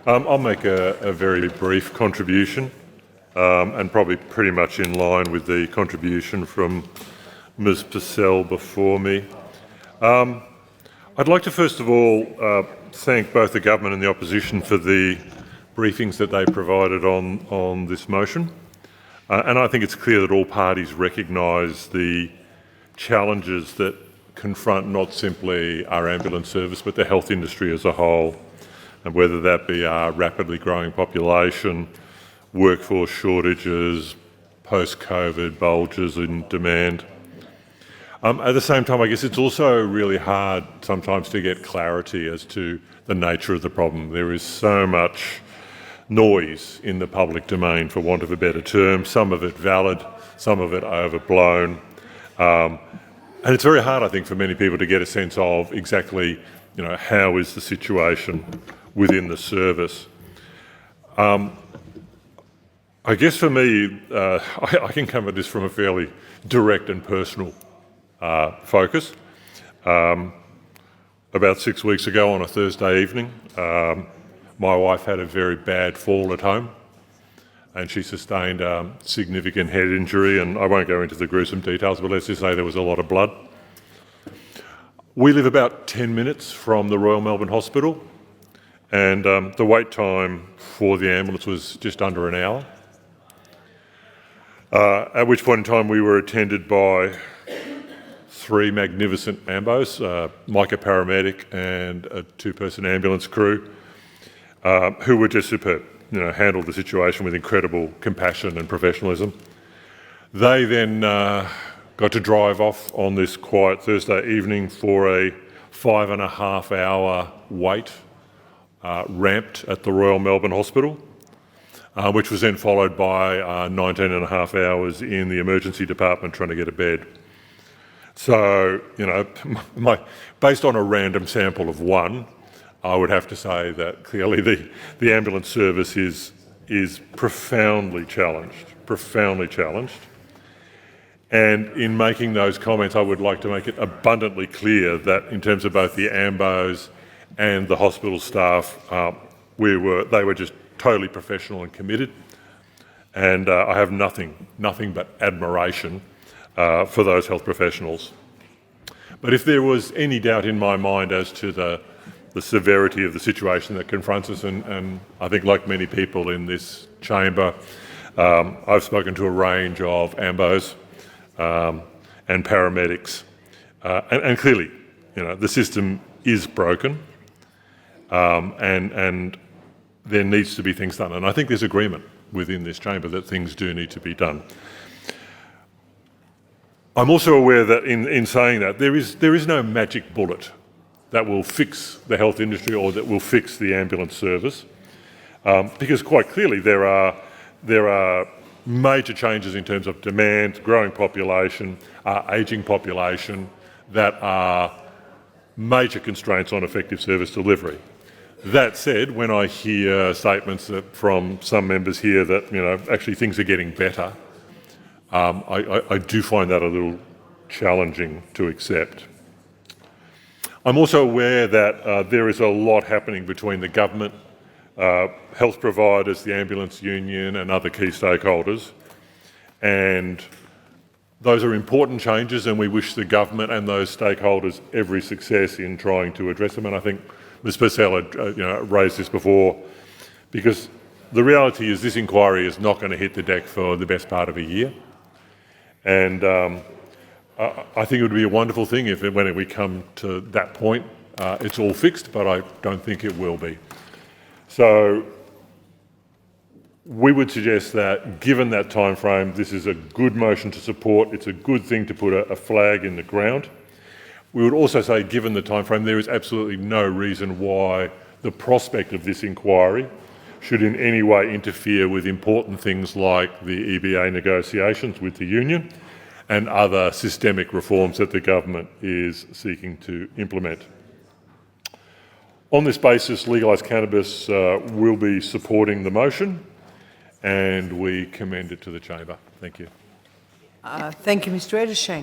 I'll make a very brief contribution and probably pretty much in line with the contribution from Ms Purcell before me. I'd like to first of all thank both the government and the opposition for the briefings that they provided on this motion. And I think it's clear that all parties recognise the challenges that confront not simply our ambulance service but the health industry as a whole, and whether that be our rapidly growing population, workforce shortages, post-COVID bulges in demand. At the same time, I guess it's also really hard sometimes to get clarity as to the nature of the problem. There is so much noise in the public domain, for want of a better term, some of it valid, some of it overblown. And it's very hard, I think, for many people to get a sense of exactly, how is the situation within the service. I guess for me, I can come at this from a fairly direct and personal focus. About 6 weeks ago on a Thursday evening, my wife had a very bad fall at home and she sustained a significant head injury, and I won't go into the gruesome details, but let's just say there was a lot of blood. We live about 10 minutes from the Royal Melbourne Hospital, and the wait time for the ambulance was just under an hour, at which point in time we were attended by 3 magnificent ambos, Micah paramedic and a 2-person ambulance crew, who were just superb, handled the situation with incredible compassion and professionalism. They then got to drive off on this quiet Thursday evening for a 5.5-hour wait, ramped at the Royal Melbourne Hospital, which was then followed by 19.5 hours in the emergency department trying to get a bed. So, based on a random sample of 1, I would have to say that clearly the ambulance service is profoundly challenged. And in making those comments, I would like to make it abundantly clear that in terms of both the ambos and the hospital staff, they were just totally professional and committed. And I have nothing but admiration for those health professionals. But if there was any doubt in my mind as to the severity of the situation that confronts us, and I think like many people in this chamber, I've spoken to a range of ambos and paramedics, and clearly, the system is broken, and there needs to be things done. And I think there's agreement within this chamber that things do need to be done. I'm also aware that in saying that, there is no magic bullet that will fix the health industry or that will fix the ambulance service, because quite clearly there are major changes in terms of demand, growing population, ageing population, that are major constraints on effective service delivery. That said, when I hear statements from some members here that actually things are getting better, I do find that a little challenging to accept. I'm also aware that there is a lot happening between the government, health providers, the ambulance union and other key stakeholders, and those are important changes, and we wish the government and those stakeholders every success in trying to address them. And I think Ms Purcell had raised this before, because the reality is this inquiry is not going to hit the deck for the best part of a year. And I think it would be a wonderful thing if when we come to that point, it's all fixed, but I don't think it will be. So we would suggest that, given that time frame, this is a good motion to support. It's a good thing to put a flag in the ground. We would also say, given the time frame, there is absolutely no reason why the prospect of this inquiry should in any way interfere with important things like the EBA negotiations with the union and other systemic reforms that the government is seeking to implement. On this basis, Legalise Cannabis will be supporting the motion, and we commend it to the chamber. Thank you. Thank you, Mr Ettershank.